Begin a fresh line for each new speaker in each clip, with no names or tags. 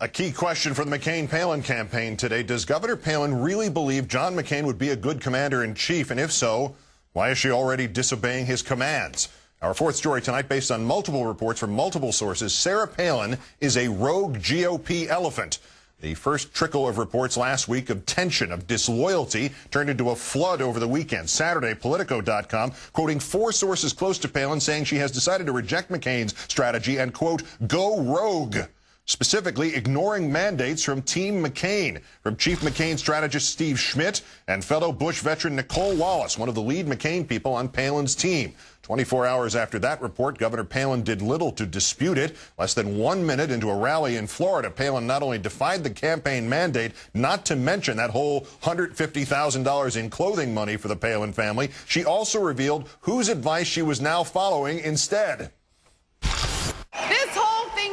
A key question for the McCain-Palin campaign today. Does Governor Palin really believe John McCain would be a good commander-in-chief? And if so, why is she already disobeying his commands? Our fourth story tonight, based on multiple reports from multiple sources, Sarah Palin is a rogue GOP elephant. The first trickle of reports last week of tension, of disloyalty, turned into a flood over the weekend. Saturday, Politico.com, quoting four sources close to Palin, saying she has decided to reject McCain's strategy and, quote, go rogue. Specifically, ignoring mandates from Team McCain, from Chief McCain strategist Steve Schmidt and fellow Bush veteran Nicole Wallace, one of the lead McCain people on Palin's team. 24 hours after that report, Governor Palin did little to dispute it. Less than 1 minute into a rally in Florida, Palin not only defied the campaign mandate, not to mention that whole $150,000 in clothing money for the Palin family, she also revealed whose advice she was now following instead.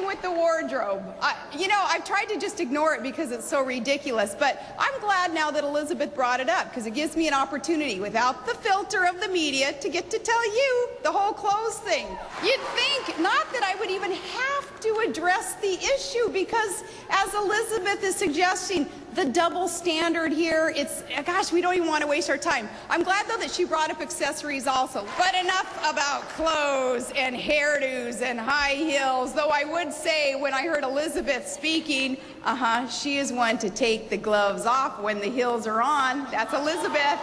With the wardrobe, I've tried to just ignore it because it's so ridiculous, but I'm glad now that Elizabeth brought it up because it gives me an opportunity without the filter of the media to get to tell you the whole clothes thing. You'd think not that I would even have to address the issue because, as Elizabeth is suggesting, the double standard here, gosh, we don't even want to waste our time. I'm glad, though, that she brought up accessories also. But enough about clothes and hairdos and high heels, though I would say when I heard Elizabeth speaking, she is one to take the gloves off when the heels are on. That's Elizabeth.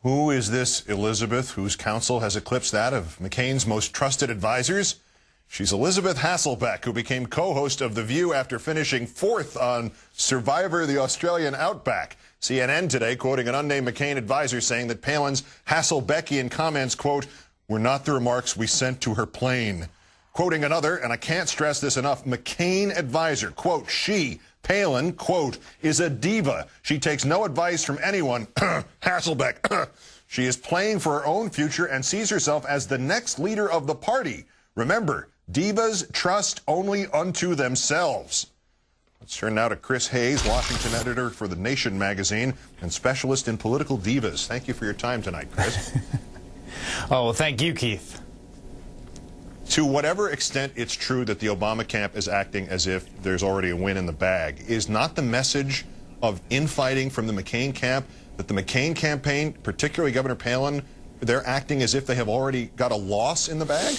Who is this Elizabeth, whose counsel has eclipsed that of McCain's most trusted advisors? She's Elizabeth Hasselbeck, who became co-host of The View after finishing fourth on Survivor the Australian Outback. CNN today quoting an unnamed McCain advisor saying that Palin's Hasselbeckian comments, quote, were not the remarks we sent to her plane. Quoting another, and I can't stress this enough, McCain advisor, quote, she, Palin, quote, is a diva. She takes no advice from anyone. Hasselbeck. She is playing for her own future and sees herself as the next leader of the party. Remember, divas trust only unto themselves. Let's turn now to Chris Hayes, Washington editor for The Nation magazine and specialist in political divas. Thank you for your time tonight, Chris.
Oh, well, thank you, Keith.
To whatever extent it's true that the Obama camp is acting as if there's already a win in the bag, is not the message of infighting from the McCain camp that the McCain campaign, particularly Governor Palin, they're acting as if they have already got a loss in the bag?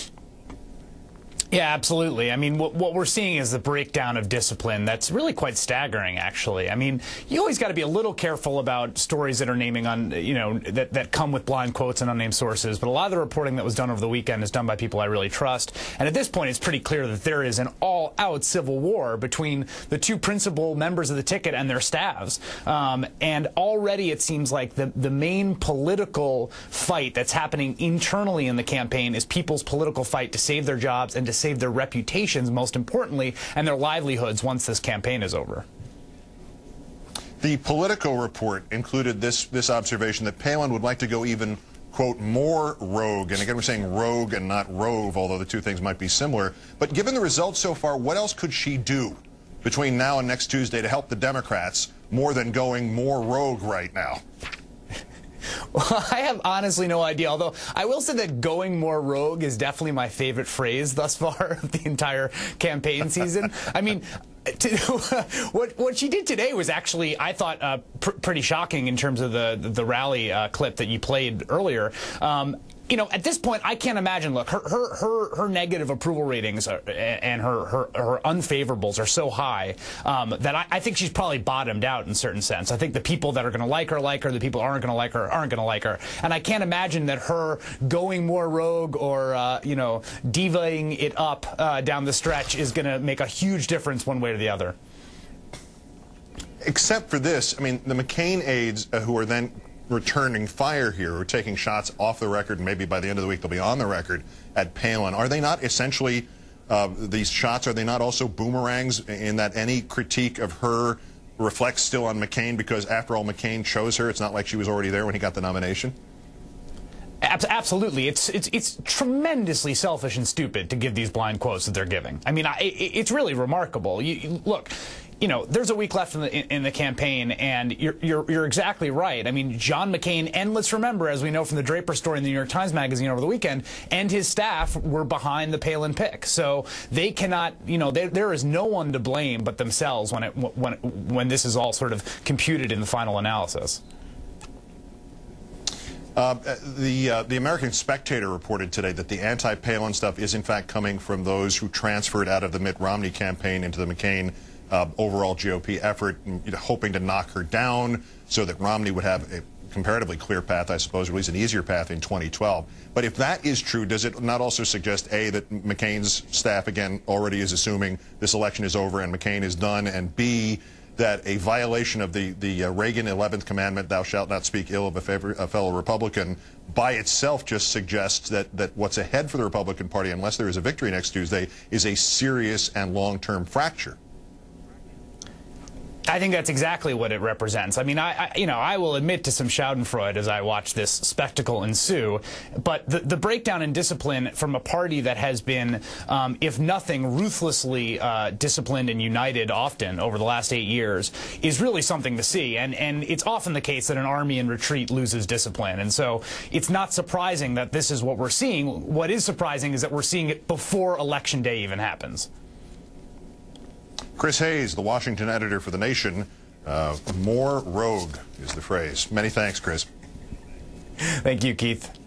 Yeah, absolutely. I mean, what we're seeing is the breakdown of discipline that's really quite staggering, actually. I mean, you always got to be a little careful about stories that are naming on, that come with blind quotes and unnamed sources. But a lot of the reporting that was done over the weekend is done by people I really trust. And at this point, it's pretty clear that there is an all-out civil war between the two principal members of the ticket and their staffs. And already it seems like the main political fight that's happening internally in the campaign is people's political fight to save their jobs and to save their reputations, most importantly, and their livelihoods once this campaign is over.
The Politico report included this observation that Palin would like to go even, quote, more rogue. And again, we're saying rogue and not rove, although the two things might be similar. But given the results so far, what else could she do between now and next Tuesday to help the Democrats more than going more rogue right now?
Well, I have honestly no idea, although I will say that going more rogue is definitely my favorite phrase thus far of the entire campaign season. I mean, what she did today was actually, I thought, pretty shocking in terms of the rally clip that you played earlier. At this point, I can't imagine. Look, her negative approval ratings and her unfavorables are so high that I think she's probably bottomed out in a certain sense. I think the people that are going to like her, the people who aren't going to like her, aren't going to like her. And I can't imagine that her going more rogue or, divaing it up down the stretch is going to make a huge difference one way or the other.
Except for this, I mean, the McCain aides who are then returning fire here, or taking shots off the record, and maybe by the end of the week they'll be on the record at Palin. Are they not essentially, these shots, are they not also boomerangs in that any critique of her reflects still on McCain? Because after all, McCain chose her. It's not like she was already there when he got the nomination.
Absolutely. It's tremendously selfish and stupid to give these blind quotes that they're giving. I mean, it's really remarkable. Look, you know, there's a week left in the campaign, and you're exactly right. I mean, John McCain, and let's remember, as we know from the Draper story in the New York Times Magazine over the weekend, and his staff were behind the Palin pick. So they cannot, you know, there is no one to blame but themselves when this is all sort of computed in the final analysis.
The American Spectator reported today that the anti-Palin stuff is in fact coming from those who transferred out of the Mitt Romney campaign into the McCain overall GOP effort, hoping to knock her down so that Romney would have a comparatively clear path, I suppose, or at least an easier path in 2012. But if that is true, does it not also suggest, A, that McCain's staff, again, already is assuming this election is over and McCain is done, and B, that a violation of the Reagan 11th commandment, thou shalt not speak ill of a fellow Republican, by itself just suggests that what's ahead for the Republican Party, unless there is a victory next Tuesday, is a serious and long-term fracture?
I think that's exactly what it represents. I mean, I will admit to some schadenfreude as I watch this spectacle ensue, but the breakdown in discipline from a party that has been, if nothing, ruthlessly disciplined and united often over the last 8 years is really something to see. And it's often the case that an army in retreat loses discipline. And so it's not surprising that this is what we're seeing. What is surprising is that we're seeing it before Election Day even happens.
Chris Hayes, the Washington editor for The Nation. More rogue is the phrase. Many thanks, Chris.
Thank you, Keith.